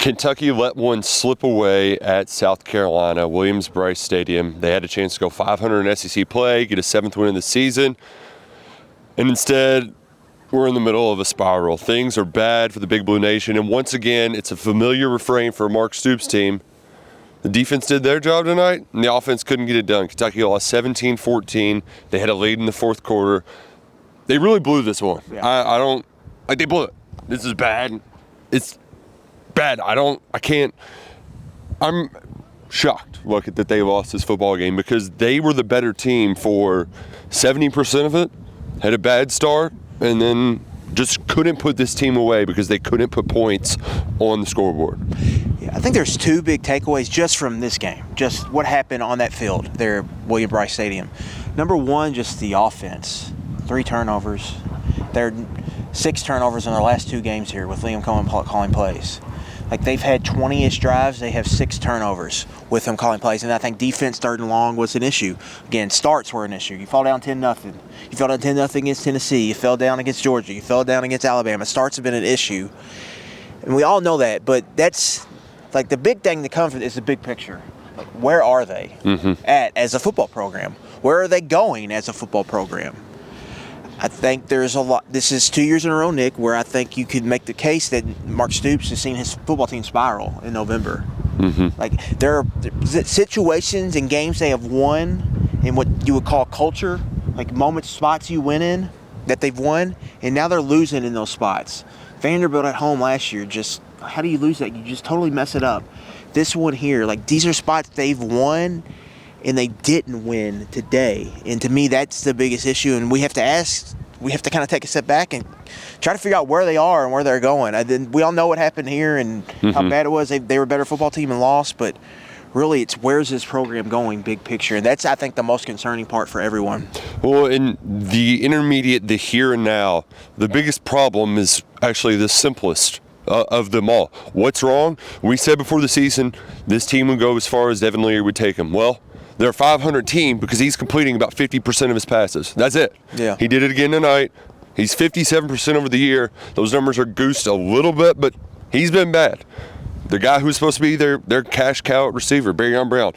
Kentucky let one slip away at South Carolina, Williams-Brice Stadium. They had a chance to go 500 in SEC play, get a 7th win in the season, and instead we're in the middle of a spiral. Things are bad for the Big Blue Nation, and once again, it's a familiar refrain for a Mark Stoops team. The defense did their job tonight, and the offense couldn't get it done. Kentucky lost 17-14. They had a lead in the fourth quarter. They really blew this one. Yeah. They blew it. This is bad. It's bad. I'm shocked, that they lost this football game because they were the better team for 70% of it, had a bad start, and then just couldn't put this team away because they couldn't put points on the scoreboard. Yeah, I think there's two big takeaways just from this game, just what happened on that field there at Williams-Brice Stadium. Number one, just the offense. 3 turnovers. There are 6 turnovers in their last 2 games here with Liam Cohen calling plays. Like, they've had 20-ish drives. They have 6 turnovers with him calling plays. And I think defense, 3rd and long, was an issue. Again, starts were an issue. You fall down 10-0. You fell down 10-0 against Tennessee. You fell down against Georgia. You fell down against Alabama. Starts have been an issue. And we all know that. But that's, like, the big thing that comes from is the big picture. Like, where are they at as a football program? Where are they going as a football program? I think there's a lot. This is 2 years in a row, Nick, where I think you could make the case that Mark Stoops has seen his football team spiral in November. Like, there are situations and games they have won in what you would call culture, like moments, spots you win in that they've won, and now they're losing in those spots. Vanderbilt at home last year, just how do you lose that? You just totally mess it up. This one here, like, these are spots they've won and they didn't win today. And to me, that's the biggest issue. And we have to kind of take a step back and try to figure out where they are and where they're going. We all know what happened here and how bad it was. They were a better football team and lost, but really it's where's this program going, big picture. And that's, I think, the most concerning part for everyone. Well, in the intermediate, the here and now, the biggest problem is actually the simplest of them all. What's wrong? We said before the season, this team would go as far as Devin Leary would take them. Well, they're a 500 team because he's completing about 50% of his passes. That's it. Yeah. He did it again tonight. He's 57% over the year. Those numbers are goosed a little bit, but he's been bad. The guy who's supposed to be their cash cow receiver, Barryon Brown,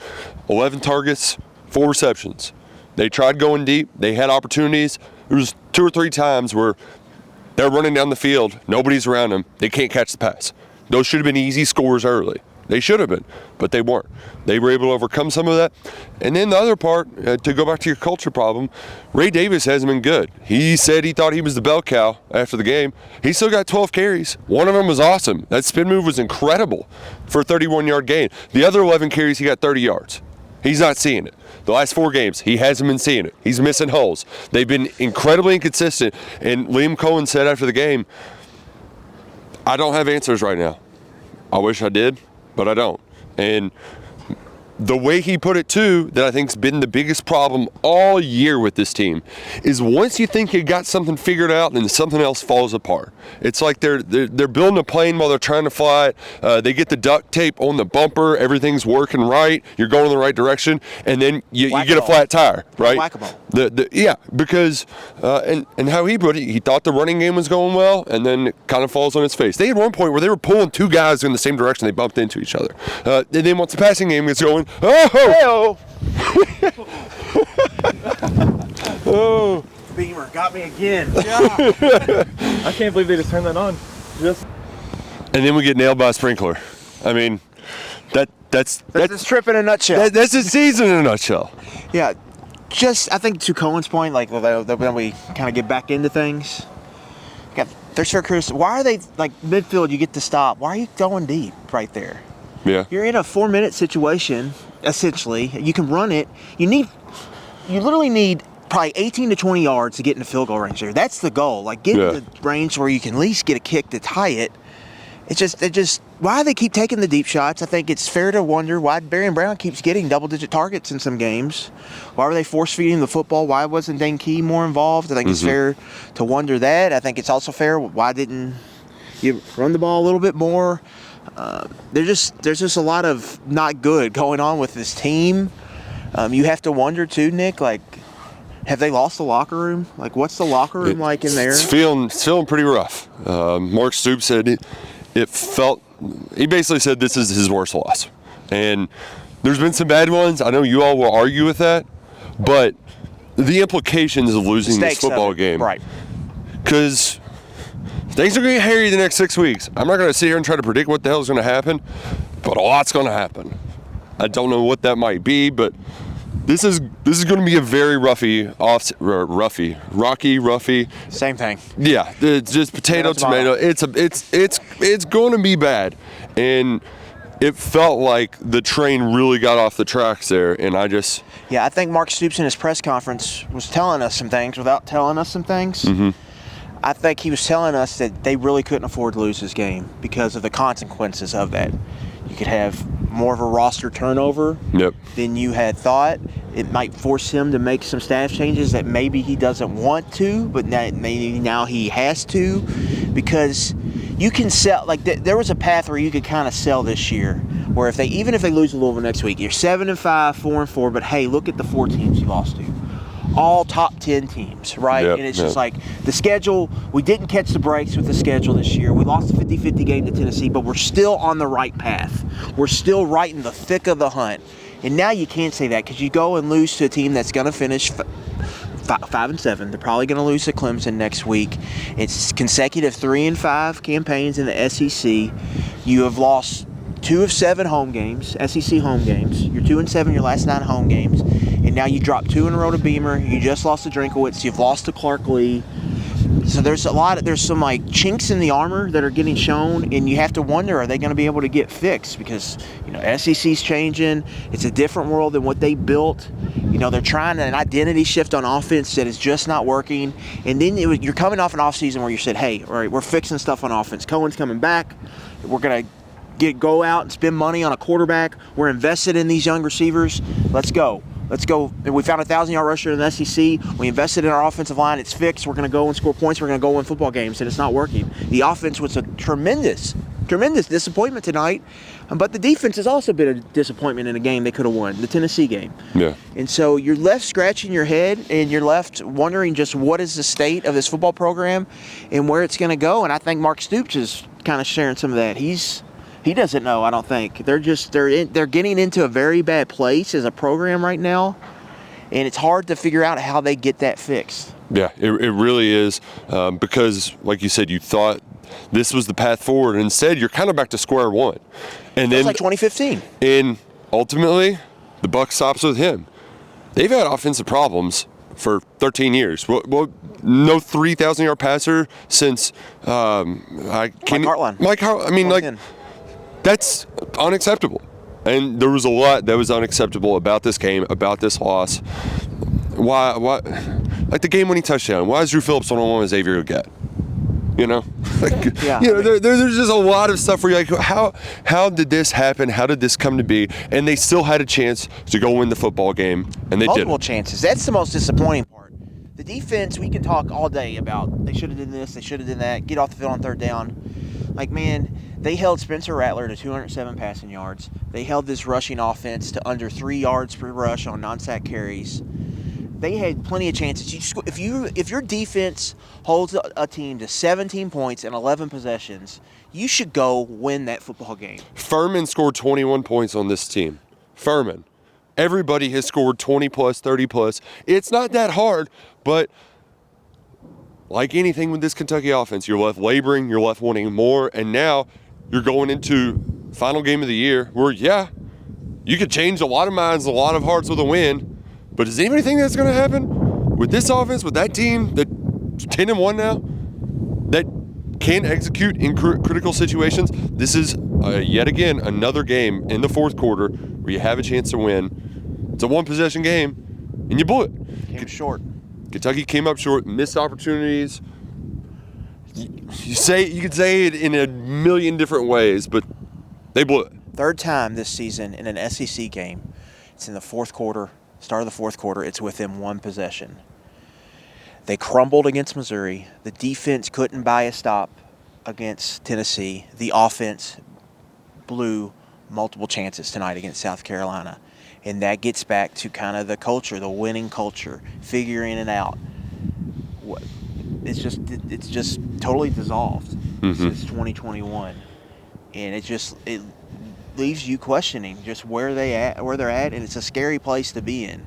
11 targets, 4 receptions. They tried going deep. They had opportunities. There was 2 or 3 times where they're running down the field. Nobody's around them. They can't catch the pass. Those should have been easy scores early. They should have been, but they weren't. They were able to overcome some of that. And then the other part, to go back to your culture problem, Ray Davis hasn't been good. He said he thought he was the bell cow after the game. He still got 12 carries. One of them was awesome. That spin move was incredible for a 31-yard gain. The other 11 carries, he got 30 yards. He's not seeing it. The last 4 games, he hasn't been seeing it. He's missing holes. They've been incredibly inconsistent. And Liam Cohen said after the game, I don't have answers right now. I wish I did, but I don't. And the way he put it too, that I think's been the biggest problem all year with this team, is once you think you got something figured out, then something else falls apart. It's like they're building a plane while they're trying to fly it. They get the duct tape on the bumper, everything's working right, you're going in the right direction, and then you get a flat tire, right? Whack-a-mole. Yeah, because and how he put it, he thought the running game was going well, and then it kind of falls on its face. They had one point where they were pulling 2 guys in the same direction, they bumped into each other. And then once the passing game gets going, oh! Oh! Beamer got me again. I can't believe they just turned that on. And then we get nailed by a sprinkler. I mean, that's this trip in a nutshell. That's a season in a nutshell. Yeah, just I think to Cohen's point, like when we kind of get back into things, there's fair criticism. Why are they like midfield? You get to stop. Why are you going deep right there? Yeah, you're in a 4-minute situation. Essentially, you can run it. You literally need probably 18 to 20 yards to get in the field goal range there. That's the goal. Like, get in the range where you can at least get a kick to tie it. It's just why they keep taking the deep shots. I think it's fair to wonder why Barryon Brown keeps getting double-digit targets in some games. Why were they force-feeding the football? Why wasn't Dane Key more involved? I think it's fair to wonder that. I think it's also fair, why didn't you run the ball a little bit more? There's just a lot of not good going on with this team. You have to wonder too, Nick, like, have they lost the locker room? Like, what's the locker room like in there? It's feeling pretty rough. Mark Stoops said it felt he basically said this is his worst loss. And there's been some bad ones. I know you all will argue with that, but the implications of losing this Stakes of football it, game, right? because things are going to get hairy the next 6 weeks. I'm not going to sit here and try to predict what the hell is going to happen, but a lot's going to happen. I don't know what that might be, but this is going to be a very rocky. Same thing. Yeah, it's just potato, tomato. It's going to be bad, and it felt like the train really got off the tracks there, and Yeah, I think Mark Stoops in his press conference was telling us some things without telling us some things. Mm-hmm. I think he was telling us that they really couldn't afford to lose this game because of the consequences of that. You could have more of a roster turnover Yep. than you had thought. It might force him to make some staff changes that maybe he doesn't want to, but maybe now he has to, because you can sell, like there was a path where you could kind of sell this year, where even if they lose to Louisville next week, you're 7-5, 4-4, but hey, look at the 4 teams you lost to. All top 10 teams, right? Yep, And it's just like the schedule, we didn't catch the breaks with the schedule this year. We lost the 50-50 game to Tennessee, but we're still on the right path. We're still right in the thick of the hunt. And now you can't say that because you go and lose to a team that's going to finish 5-7. They're probably going to lose to Clemson next week. It's consecutive 3-5 campaigns in the SEC. You have lost 2 of 7 home games, SEC home games. You're 2-7 your last 9 home games. And now you dropped 2 in a row to Beamer. You just lost to Drinkowitz. You've lost to Clark Lee. So there's some like chinks in the armor that are getting shown, and you have to wonder, are they going to be able to get fixed? Because, SEC's changing. It's a different world than what they built. They're trying an identity shift on offense that is just not working. And then you're coming off an offseason where you said, hey, all right, we're fixing stuff on offense. Cohen's coming back. We're going to go out and spend money on a quarterback. We're invested in these young receivers. Let's go. We found a 1,000-yard rusher in the SEC. We invested in our offensive line. It's fixed. We're going to go and score points. We're going to go win football games, and it's not working. The offense was a tremendous disappointment tonight, but the defense has also been a disappointment in a game they could have won, the Tennessee game. Yeah. And so you're left scratching your head, and you're left wondering just what is the state of this football program and where it's going to go. And I think Mark Stoops is kind of sharing some of that. He doesn't know, I don't think. They're getting into a very bad place as a program right now, and it's hard to figure out how they get that fixed. Yeah, it really is, because, like you said, you thought this was the path forward. And instead, you're kind of back to square one. And then, it's like 2015. And ultimately, the buck stops with him. They've had offensive problems for 13 years. Well, no 3,000-yard passer since Mike Hartline. Mike Hartline. I mean, like, that's unacceptable. And there was a lot that was unacceptable about this game, about this loss. Why? Like the game-winning touchdown. Why is Drew Phillips one-on-one with Xavier Uget? Yeah. There's just a lot of stuff where you're like, how did this happen? How did this come to be? And they still had a chance to go win the football game, and they didn't. Multiple chances. That's the most disappointing part. The defense, we can talk all day about they should have done this, they should have done that, get off the field on third down. Like, man, they held Spencer Rattler to 207 passing yards. They held this rushing offense to under 3 yards per rush on non-sack carries. They had plenty of chances. If your defense holds a team to 17 points and 11 possessions, you should go win that football game. Furman scored 21 points on this team. Furman. Everybody has scored 20 plus, 30 plus. It's not that hard, but like anything with this Kentucky offense, you're left laboring, you're left wanting more, and now you're going into final game of the year where, yeah, you could change a lot of minds, a lot of hearts with a win. But does anybody think that's going to happen with this offense, with that team that's 10-1 now, that can execute in critical situations? This is yet again another game in the fourth quarter where you have a chance to win. It's a one-possession game, and you blew it. Came short. Kentucky came up short, missed opportunities. You could say it in a million different ways, but they blew it. Third time this season in an SEC game. It's in the fourth quarter. Start of the fourth quarter, it's within one possession. They crumbled against Missouri. The defense couldn't buy a stop against Tennessee. The offense blew multiple chances tonight against South Carolina. And that gets back to kind of the culture, the winning culture, figuring it out. It's just totally dissolved since 2021. and it leaves you questioning just where they're at, and it's a scary place to be in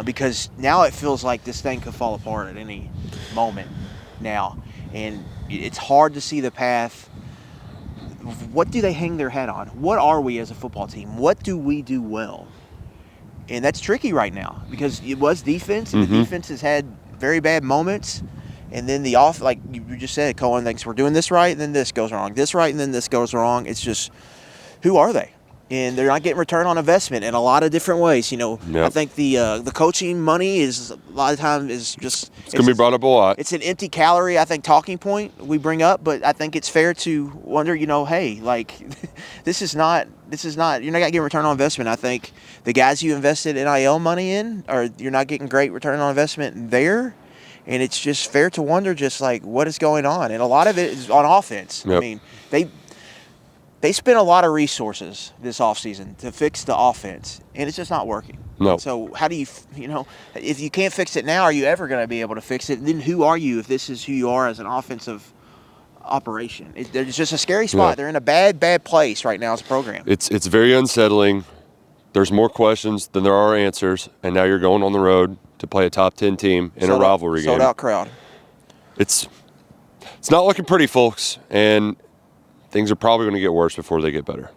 because now it feels like this thing could fall apart at any moment now, and it's hard to see the path. What do they hang their hat on? What are we as a football team? What do we do well? And that's tricky right now because it was defense, and the defense has had very bad moments. And then like you just said, Cohen thinks we're doing this right, and then this goes wrong. This right, and then this goes wrong. It's just, who are they? And they're not getting return on investment in a lot of different ways. Yep. I think the coaching money is a lot of times is just It's going to be brought up a lot. It's an empty calorie, I think, talking point we bring up, but I think it's fair to wonder, hey, like this is not you're not getting return on investment. I think the guys you invested NIL money in, you're not getting great return on investment there. And it's just fair to wonder just like what is going on. And a lot of it is on offense. Yep. I mean, they spent a lot of resources this offseason to fix the offense, and it's just not working. No. So how do you, if you can't fix it now, are you ever going to be able to fix it? Then who are you if this is who you are as an offensive operation? There's just a scary spot. Yeah. They're in a bad place right now as a program. It's very unsettling. There's more questions than there are answers, and now you're going on the road to play a top 10 team in a rivalry game. Sold out crowd. It's not looking pretty, folks, and things are probably going to get worse before they get better.